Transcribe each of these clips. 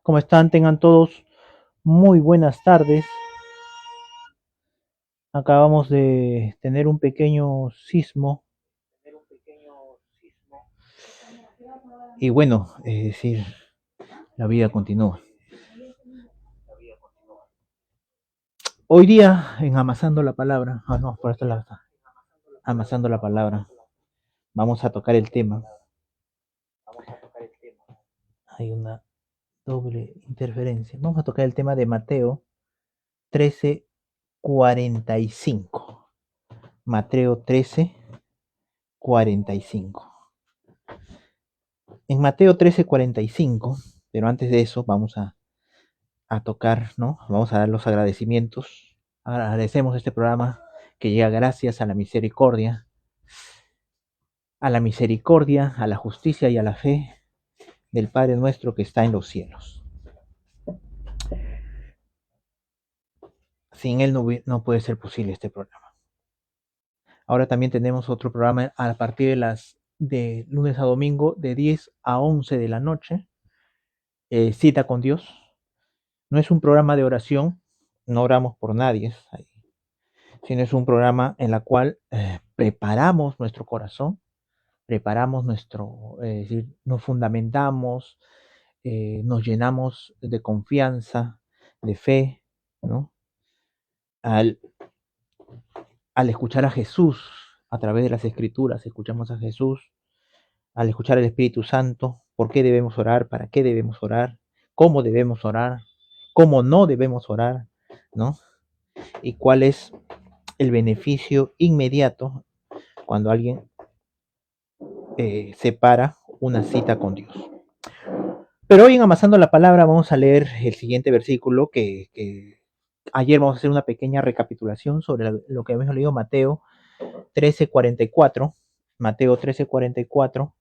¿Cómo están? Tengan todos muy buenas tardes. Acabamos de tener un pequeño sismo y bueno, es decir, la vida continúa. Hoy día en Amasando la Palabra, no, por esta lado está, Amasando la Palabra, vamos a tocar el tema. Hay una doble interferencia. Vamos a tocar el tema de Mateo 13:45. Mateo 13:45. En Mateo 13:45, pero antes de eso vamos a tocar, ¿no? Vamos a dar los agradecimientos. Agradecemos este programa que llega gracias a la misericordia, a la justicia y a la fe del Padre nuestro que está en los cielos. Sin Él no puede ser posible este programa. Ahora también tenemos otro programa a partir de lunes a domingo de 10 a 11 de la noche, Cita con Dios. No es un programa de oración, no oramos por nadie, sino es un programa en el cual preparamos nuestro corazón, preparamos es decir, nos fundamentamos, nos llenamos de confianza, de fe, ¿no? Al, al escuchar a Jesús a través de las Escrituras, escuchamos a Jesús, al escuchar al Espíritu Santo, por qué debemos orar, para qué debemos orar, cómo no debemos orar, ¿no? Y cuál es el beneficio inmediato cuando alguien separa una cita con Dios. Pero hoy en Amasando la Palabra vamos a leer el siguiente versículo que ayer vamos a hacer una pequeña recapitulación sobre lo que hemos leído Mateo 13:44. Mateo 13:44.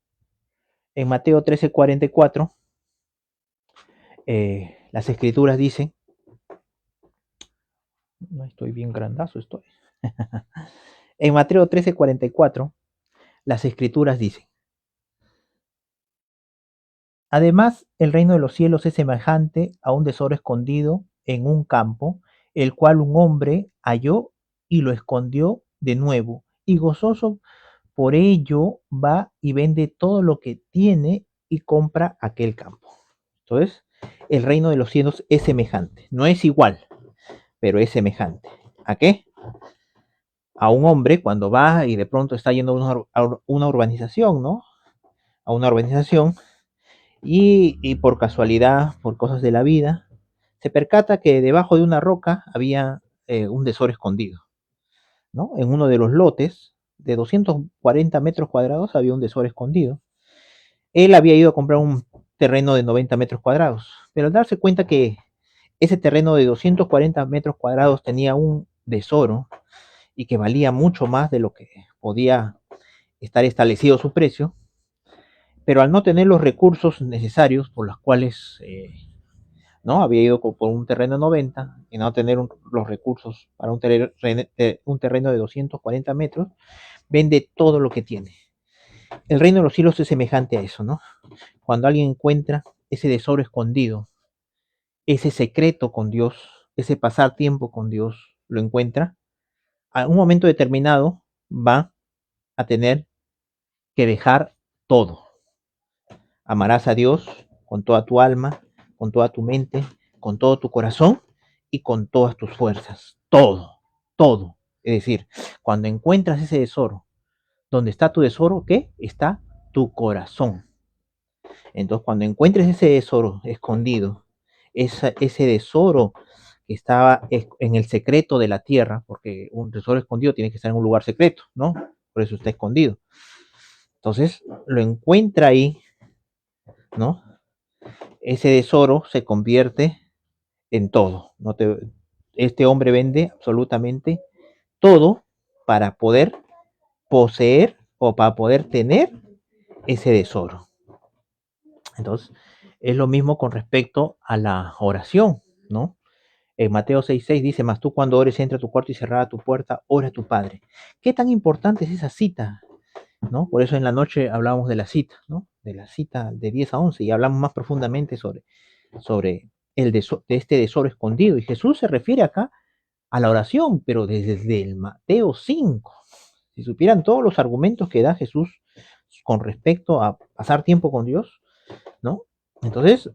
En Mateo 13:44 las escrituras dicen, no estoy bien grandazo, estoy. En Mateo 13:44 las escrituras dicen, además, el reino de los cielos es semejante a un tesoro escondido en un campo, el cual un hombre halló y lo escondió de nuevo, y gozoso por ello va y vende todo lo que tiene y compra aquel campo. Entonces, el reino de los cielos es semejante, no es igual, pero es semejante. ¿A qué? A un hombre cuando va y de pronto está yendo a una urbanización, ¿no? A una urbanización y por casualidad, por cosas de la vida, se percata que debajo de una roca había un tesoro escondido, ¿no? En uno de los lotes de 240 metros cuadrados había un tesoro escondido. Él había ido a comprar un terreno de 90 metros cuadrados, pero al darse cuenta que ese terreno de 240 metros cuadrados tenía un tesoro y que valía mucho más de lo que podía estar establecido su precio, pero al no tener los recursos necesarios por los cuales ¿no? Había ido por un terreno de 90 y no tener los recursos para un terreno de 240 metros, vende todo lo que tiene. El reino de los cielos es semejante a eso, ¿no? Cuando alguien encuentra ese tesoro escondido, ese secreto con Dios, ese pasar tiempo con Dios, lo encuentra, a un momento determinado va a tener que dejar todo. Amarás a Dios con toda tu alma, con toda tu mente, con todo tu corazón y con todas tus fuerzas. Todo, todo. Es decir, cuando encuentras ese tesoro, donde está tu tesoro, ¿qué? Está tu corazón. Entonces, cuando encuentres ese tesoro escondido, ese tesoro que estaba en el secreto de la tierra, porque un tesoro escondido tiene que estar en un lugar secreto, ¿no? Por eso está escondido. Entonces, lo encuentra ahí, ¿no? Ese tesoro se convierte en todo. Este hombre vende absolutamente todo para poder poseer o para poder tener ese tesoro. Entonces, es lo mismo con respecto a la oración, ¿no? En Mateo 6:6 dice, mas tú cuando ores entra a tu cuarto y cerrada tu puerta, ora a tu Padre. ¿Qué tan importante es esa cita? ¿No? Por eso en la noche hablábamos de la cita, ¿no? De la cita de 10 a 11 y hablamos más profundamente sobre de este tesoro escondido. Y Jesús se refiere acá a la oración, pero desde el Mateo 5. Si supieran todos los argumentos que da Jesús con respecto a pasar tiempo con Dios, ¿no? Entonces,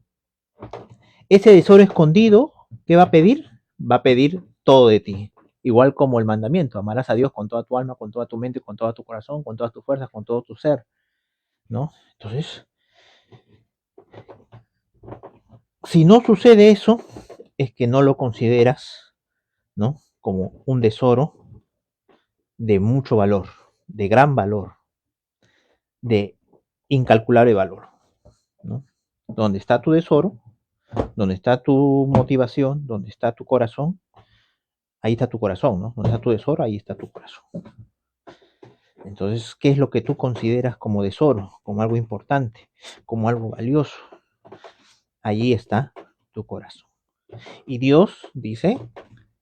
ese tesoro escondido, ¿qué va a pedir? Va a pedir todo de ti. Igual como el mandamiento, amarás a Dios con toda tu alma, con toda tu mente, con todo tu corazón, con todas tus fuerzas, con todo tu ser, ¿no? Entonces, si no sucede eso, es que no lo consideras, ¿no? Como un tesoro de mucho valor, de gran valor, de incalculable valor, ¿no? Donde está tu tesoro, donde está tu motivación, donde está tu corazón, ahí está tu corazón, ¿no? Donde está tu tesoro, ahí está tu corazón. Entonces, ¿qué es lo que tú consideras como tesoro, como algo importante, como algo valioso? Allí está tu corazón. Y Dios dice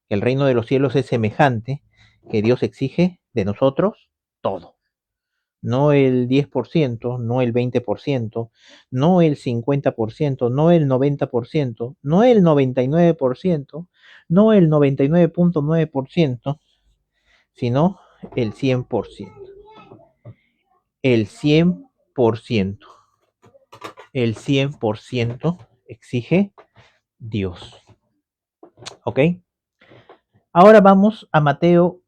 que el reino de los cielos es semejante, que Dios exige de nosotros todo. No el 10%, no el 20%, no el 50%, no el 90%, no el 99%, no el 99.9%, sino el 100%. El 100%. El 100% exige Dios. ¿Ok? Ahora vamos a Mateo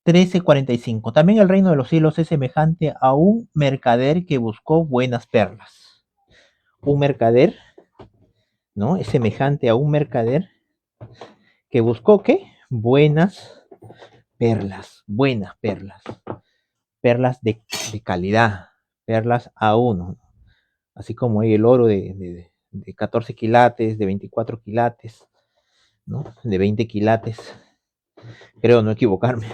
13:45. También el reino de los cielos es semejante a un mercader que buscó buenas perlas. Un mercader, ¿no? Es semejante a un mercader que buscó ¿qué? Buenas perlas. Perlas de calidad, perlas a uno. Así como hay el oro de 14 quilates, de 24 quilates, ¿no? De 20 quilates. Creo no equivocarme.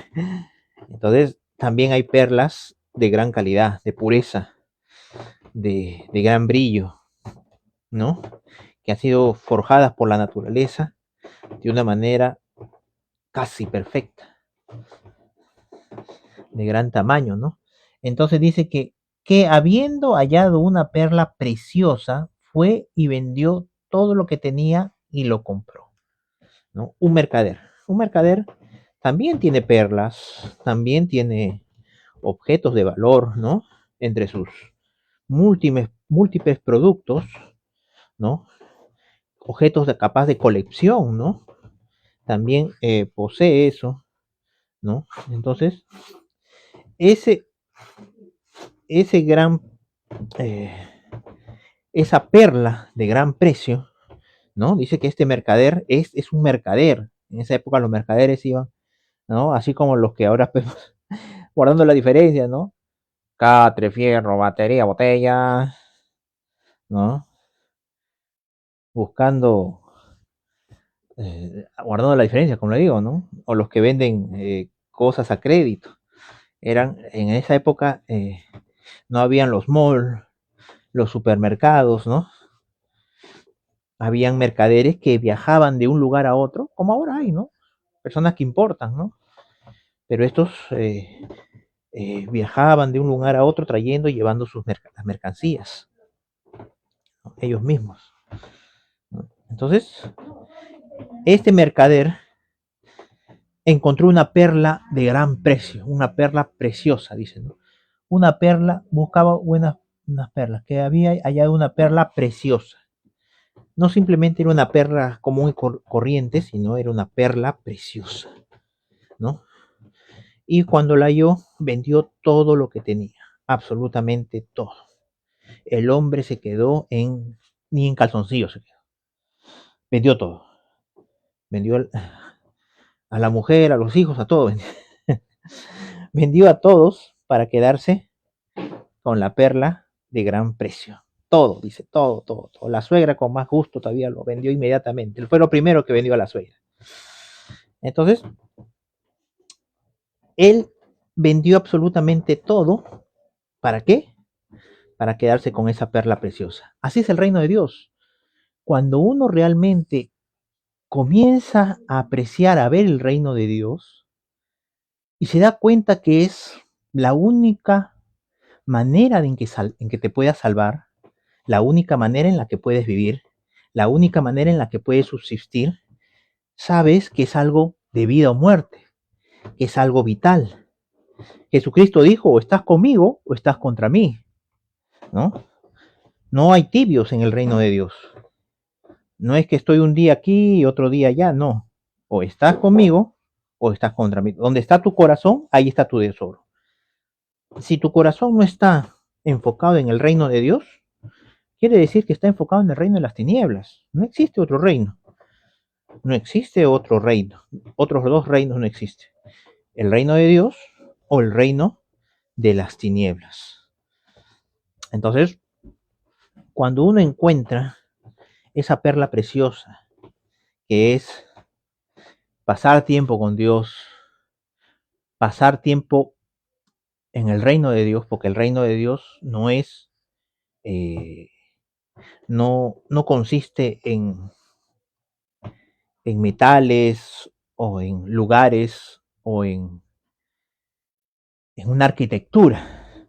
Entonces, también hay perlas de gran calidad, de pureza, de gran brillo, ¿no? Que han sido forjadas por la naturaleza de una manera casi perfecta, de gran tamaño, ¿no? Entonces dice que habiendo hallado una perla preciosa, fue y vendió todo lo que tenía y lo compró, ¿no? Un mercader. Un mercader también tiene perlas, también tiene objetos de valor, ¿no? Entre sus múltiples productos, ¿no? Objetos capaz de colección, ¿no? También posee eso, ¿no? Entonces, ese, ese gran, eh, esa perla de gran precio, ¿no? Dice que este mercader es un mercader. En esa época los mercaderes iban, ¿no? Así como los que ahora vemos, guardando la diferencia, ¿no? Catre, fierro, batería, botella, ¿no? Buscando, guardando la diferencia, como le digo, ¿no? O los que venden cosas a crédito. Eran, en esa época, no habían los malls, los supermercados, ¿no? Habían mercaderes que viajaban de un lugar a otro, como ahora hay, ¿no? Personas que importan, ¿no? Pero estos viajaban de un lugar a otro trayendo y llevando las mercancías, ¿no? Ellos mismos, ¿no? Entonces, este mercader encontró una perla de gran precio, una perla preciosa, dicen, ¿no? Una perla, buscaba unas perlas, que había hallado una perla preciosa. No simplemente era una perla común y corriente, sino era una perla preciosa, ¿no? Y cuando la halló, vendió todo lo que tenía, absolutamente todo. El hombre se quedó ni en calzoncillos se quedó. Vendió todo. Vendió a la mujer, a los hijos, a todo. Vendió a todos para quedarse con la perla de gran precio. Todo, dice, todo, todo, todo. La suegra con más gusto todavía lo vendió inmediatamente. Él fue lo primero que vendió a la suegra. Entonces, él vendió absolutamente todo. ¿Para qué? Para quedarse con esa perla preciosa. Así es el reino de Dios. Cuando uno realmente comienza a apreciar, a ver el reino de Dios y se da cuenta que es la única manera en que te puedas salvar, la única manera en la que puedes vivir, la única manera en la que puedes subsistir, sabes que es algo de vida o muerte, que es algo vital. Jesucristo dijo, o estás conmigo o estás contra mí, ¿no? No hay tibios en el reino de Dios. No es que estoy un día aquí y otro día allá, no. O estás conmigo o estás contra mí. Donde está tu corazón, ahí está tu tesoro. Si tu corazón no está enfocado en el reino de Dios, quiere decir que está enfocado en el reino de las tinieblas. No existe otro reino. No existe otro reino. Otros dos reinos no existen. El reino de Dios o el reino de las tinieblas. Entonces, cuando uno encuentra esa perla preciosa que es pasar tiempo con Dios, pasar tiempo en el reino de Dios, porque el reino de Dios no es, eh, no consiste en metales o en lugares o en una arquitectura.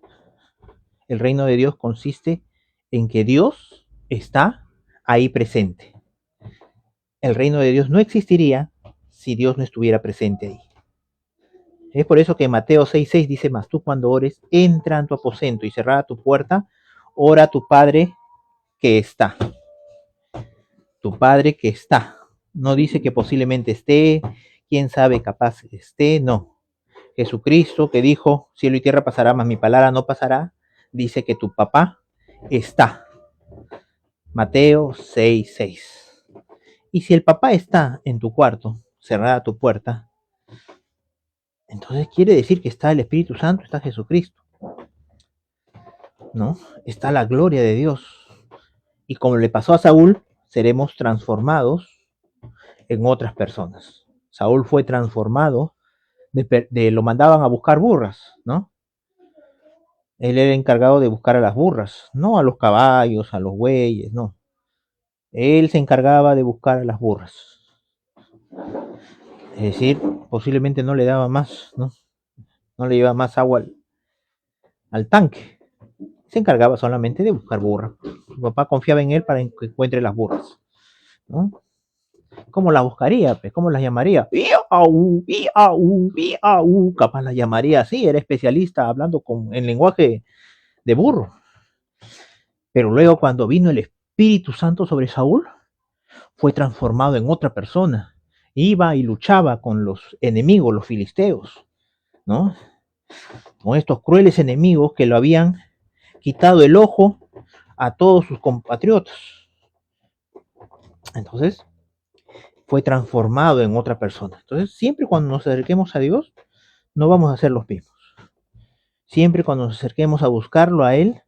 El reino de Dios consiste en que Dios está ahí presente. El reino de Dios no existiría si Dios no estuviera presente ahí. Es por eso que Mateo 6:6 dice, mas tú cuando ores, entra en tu aposento y cerrada tu puerta, ora a tu Padre que está. Tu Padre que está. No dice que posiblemente esté, quién sabe, capaz esté, no. Jesucristo que dijo, cielo y tierra pasará, mas mi palabra no pasará, dice que tu papá está. Mateo 6:6. Y si el papá está en tu cuarto, cerrada tu puerta, entonces quiere decir que está el Espíritu Santo, está Jesucristo, ¿no? Está la gloria de Dios. Y como le pasó a Saúl, seremos transformados en otras personas. Saúl fue transformado, lo mandaban a buscar burras, ¿no? Él era encargado de buscar a las burras, no a los caballos, a los bueyes, no. Él se encargaba de buscar a las burras. Es decir, posiblemente no le daba más, ¿no? No le llevaba más agua al tanque. Se encargaba solamente de buscar burras. Su papá confiaba en él para que encuentre las burras, ¿no? ¿Cómo las buscaría? Pues, ¿cómo las llamaría? ¡Iau! ¡Iau! ¡Iau! Capaz las llamaría así, era especialista hablando en lenguaje de burro. Pero luego cuando vino el Espíritu Santo sobre Saúl, fue transformado en otra persona. Iba y luchaba con los enemigos, los filisteos, ¿no? Con estos crueles enemigos que lo habían quitado el ojo a todos sus compatriotas. Entonces, fue transformado en otra persona. Entonces, siempre cuando nos acerquemos a Dios, no vamos a ser los mismos. Siempre cuando nos acerquemos a buscarlo a Él,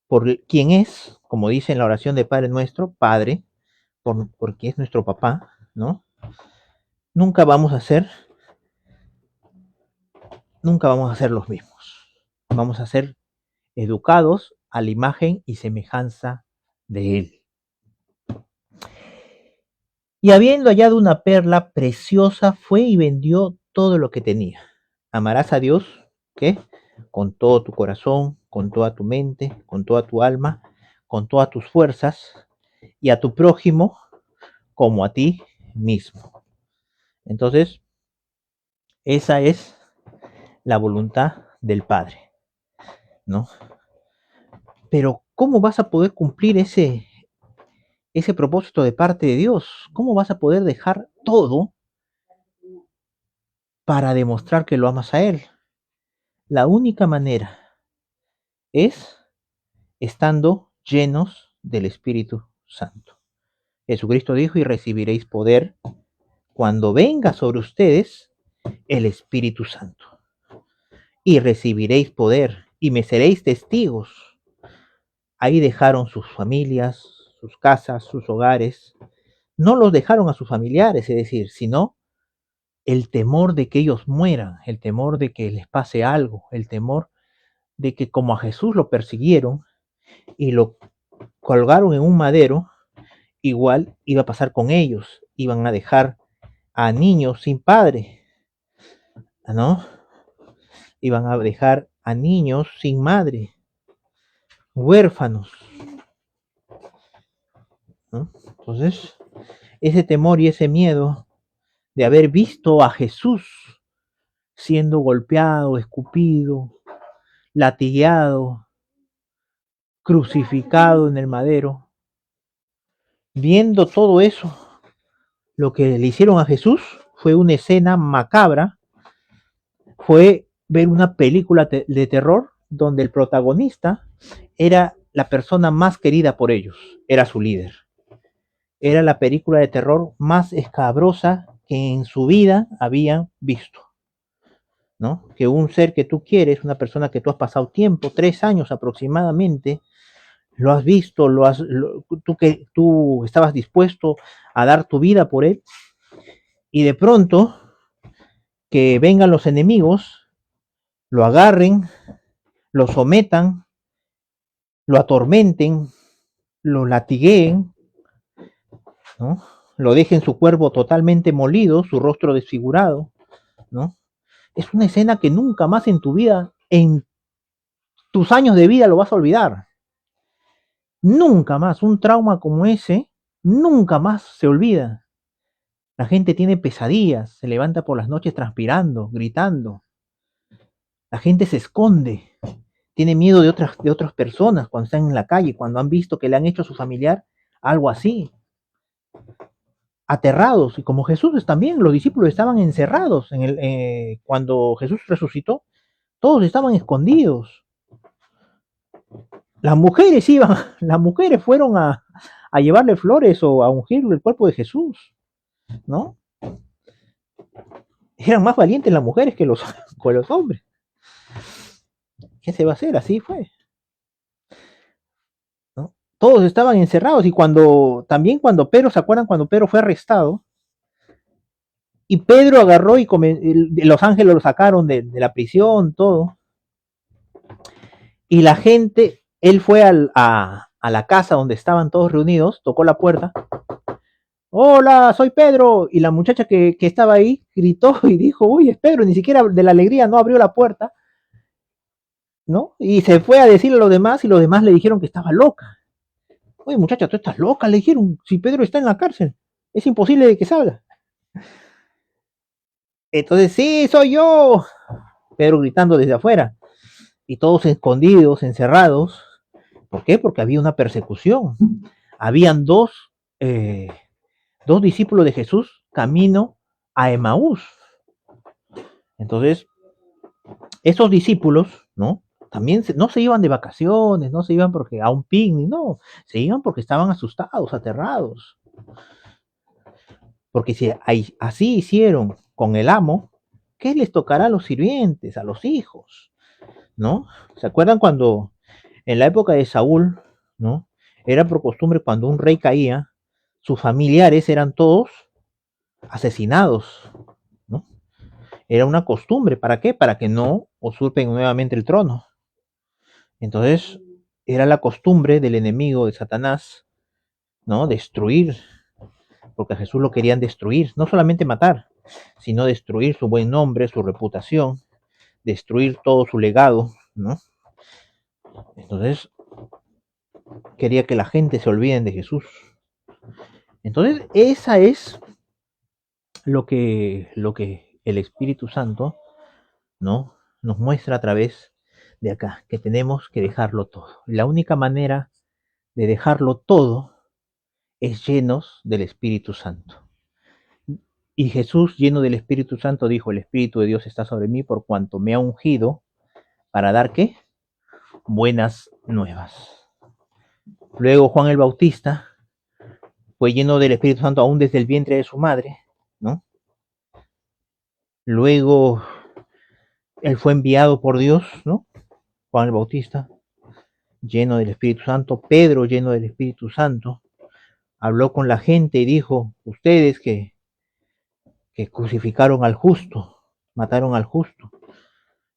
por quien es, como dice en la oración de Padre Nuestro, Padre, porque es nuestro papá, ¿no? Nunca vamos a ser, nunca vamos a ser los mismos. Vamos a ser educados a la imagen y semejanza de Él. Y habiendo hallado una perla preciosa, fue y vendió todo lo que tenía. Amarás a Dios, ¿qué? Con todo tu corazón, con toda tu mente, con toda tu alma, con todas tus fuerzas, y a tu prójimo como a ti mismo. Entonces, esa es la voluntad del Padre, ¿no? Pero ¿cómo vas a poder cumplir ese propósito de parte de Dios? ¿Cómo vas a poder dejar todo para demostrar que lo amas a Él? La única manera es estando llenos del Espíritu Santo. Jesucristo dijo, y recibiréis poder cuando venga sobre ustedes el Espíritu Santo. Y recibiréis poder y me seréis testigos. Ahí dejaron sus familias, sus casas, sus hogares. No los dejaron a sus familiares, es decir, sino el temor de que ellos mueran, el temor de que les pase algo, el temor de que como a Jesús lo persiguieron y lo colgaron en un madero, igual iba a pasar con ellos, iban a dejar a niños sin padre, ¿no? Iban a dejar a niños sin madre, huérfanos, ¿no? Entonces, ese temor y ese miedo de haber visto a Jesús siendo golpeado, escupido, latigueado, crucificado en el madero, viendo todo eso, lo que le hicieron a Jesús fue una escena macabra, fue ver una película de terror donde el protagonista era la persona más querida por ellos, era su líder. Era la película de terror más escabrosa que en su vida habían visto, ¿no? Que un ser que tú quieres, una persona que tú has pasado tiempo, 3 años aproximadamente, lo has visto, tú estabas dispuesto a dar tu vida por él, y de pronto que vengan los enemigos, lo agarren, lo sometan, lo atormenten, lo latigueen, ¿no? Lo dejen su cuerpo totalmente molido, su rostro desfigurado, ¿no? Es una escena que nunca más en tu vida, en tus años de vida, lo vas a olvidar. Nunca más, un trauma como ese, nunca más se olvida. La gente tiene pesadillas, se levanta por las noches transpirando, gritando. La gente se esconde, tiene miedo de otras personas cuando están en la calle, cuando han visto que le han hecho a su familiar algo así. Aterrados, y como Jesús también, los discípulos estaban encerrados cuando Jesús resucitó, todos estaban escondidos. Las mujeres iban, las mujeres fueron a llevarle flores o a ungir el cuerpo de Jesús, ¿no? Eran más valientes las mujeres que los hombres. ¿Qué se va a hacer? Así fue, ¿no? Todos estaban encerrados, y cuando Pedro, ¿se acuerdan cuando Pedro fue arrestado? Y Pedro agarró y los ángeles lo sacaron de la prisión, todo. Y la gente, él fue a la casa donde estaban todos reunidos, tocó la puerta. Hola, soy Pedro. Y la muchacha que estaba ahí gritó y dijo, uy, es Pedro. Ni siquiera de la alegría no abrió la puerta, ¿no? Y se fue a decirle a los demás, y los demás le dijeron que estaba loca. Oye, muchacha, tú estás loca, le dijeron, si Pedro está en la cárcel, es imposible que salga. Entonces, sí, soy yo. Pedro gritando desde afuera, y todos escondidos, encerrados. ¿Por qué? Porque había una persecución. Habían eh, dos discípulos de Jesús camino a Emaús. Entonces, esos discípulos, ¿no? También no se iban de vacaciones, no se iban porque a un picnic, no, se iban porque estaban asustados, aterrados. Porque si así hicieron con el amo, ¿qué les tocará a los sirvientes, a los hijos? ¿No? ¿Se acuerdan cuando en la época de Saúl, ¿no? Era por costumbre, cuando un rey caía, sus familiares eran todos asesinados, ¿no? Era una costumbre, ¿para qué? Para que no usurpen nuevamente el trono. Entonces, era la costumbre del enemigo de Satanás, ¿no? Destruir, porque a Jesús lo querían destruir, no solamente matar, sino destruir su buen nombre, su reputación, destruir todo su legado, ¿no? Entonces, quería que la gente se olviden de Jesús. Entonces, esa es lo que el Espíritu Santo, ¿no? Nos muestra a través de acá, que tenemos que dejarlo todo. La única manera de dejarlo todo es llenos del Espíritu Santo. Y Jesús, lleno del Espíritu Santo, dijo, el Espíritu de Dios está sobre mí por cuanto me ha ungido para dar, ¿qué? Buenas nuevas. Luego Juan el Bautista fue lleno del Espíritu Santo aún desde el vientre de su madre, ¿no? Luego él fue enviado por Dios, ¿no? Juan el Bautista, lleno del Espíritu Santo. Pedro, lleno del Espíritu Santo, habló con la gente y dijo, ustedes que crucificaron al justo, mataron al justo,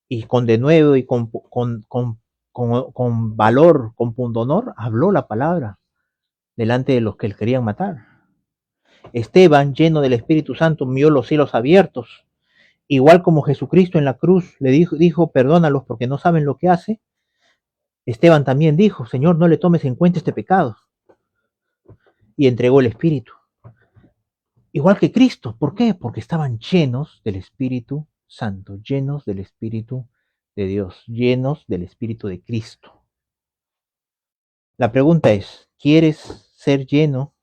y con denuedo y con valor, con pundonor, habló la palabra delante de los que le querían matar. Esteban, lleno del Espíritu Santo, vio los cielos abiertos, igual como Jesucristo en la cruz le dijo, perdónalos porque no saben lo que hace. Esteban también dijo, Señor, no le tomes en cuenta este pecado. y entregó el Espíritu. Igual que Cristo. ¿Por qué? Porque estaban llenos del Espíritu Santo, llenos del Espíritu de Dios, llenos del Espíritu de Cristo. La pregunta es, ¿quieres ser lleno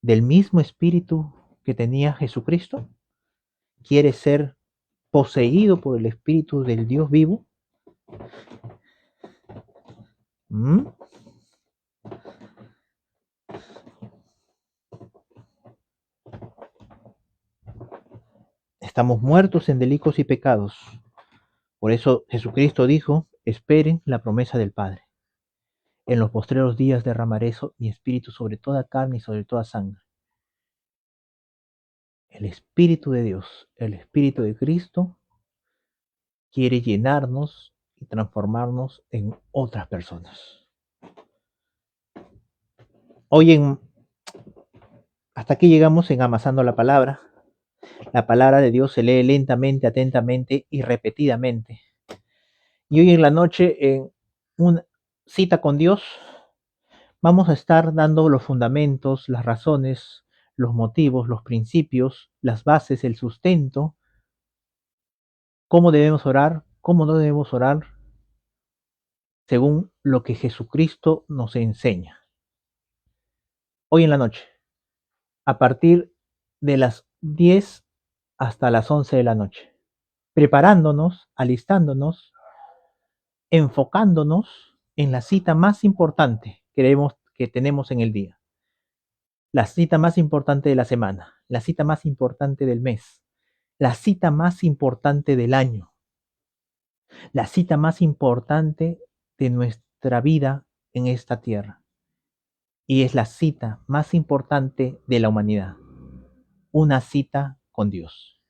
del mismo Espíritu que tenía Jesucristo? ¿Quieres ser poseído por el Espíritu del Dios vivo? ¿Mm? Estamos muertos en delitos y pecados. Por eso Jesucristo dijo, esperen la promesa del Padre. En los postreros días derramaré mi espíritu sobre toda carne y sobre toda sangre. El Espíritu de Dios, el Espíritu de Cristo, quiere llenarnos y transformarnos en otras personas. Hoy hasta aquí llegamos en Amasando la Palabra. La palabra de Dios se lee lentamente, atentamente y repetidamente. Y hoy en la noche, en una cita con Dios, vamos a estar dando los fundamentos, las razones, los motivos, los principios, las bases, el sustento, cómo debemos orar, cómo no debemos orar, según lo que Jesucristo nos enseña. Hoy en la noche, a partir de las 10 hasta las 11 de la noche, preparándonos, alistándonos, enfocándonos en la cita más importante que tenemos en el día, la cita más importante de la semana, la cita más importante del mes, la cita más importante del año, la cita más importante de nuestra vida en esta tierra. Y es la cita más importante de la humanidad, una cita con Dios.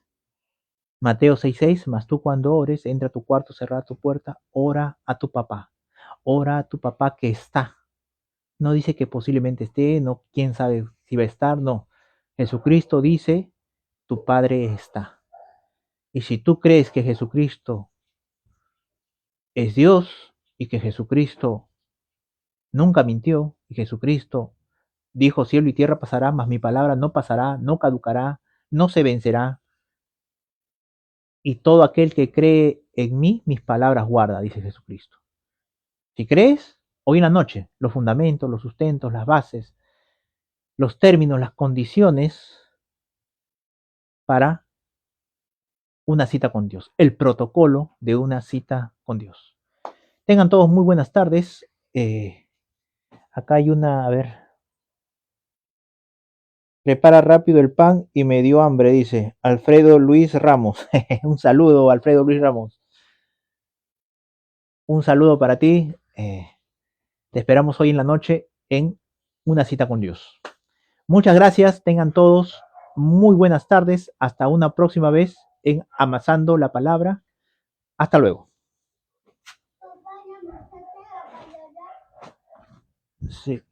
Mateo 6:6, mas tú cuando ores, entra a tu cuarto, cerra tu puerta, ora a tu papá. Ora a tu papá que está. No dice que posiblemente esté, no, quién sabe si va a estar, no. Jesucristo dice, tu Padre está. Y si tú crees que Jesucristo es Dios y que Jesucristo nunca mintió y Jesucristo dijo cielo y tierra pasará, mas mi palabra no pasará, no caducará, no se vencerá. Y todo aquel que cree en mí, mis palabras guarda, dice Jesucristo. Si crees, hoy en la noche, los fundamentos, los sustentos, las bases, los términos, las condiciones para una cita con Dios, el protocolo de una cita con Dios. Tengan todos muy buenas tardes. Acá hay una, a ver, prepara rápido el pan y me dio hambre, dice Alfredo Luis Ramos. Un saludo, Alfredo Luis Ramos. Un saludo para ti. Te esperamos hoy en la noche en una cita con Dios. Muchas gracias. Tengan todos muy buenas tardes. Hasta una próxima vez en Amasando la Palabra. Hasta luego. Sí.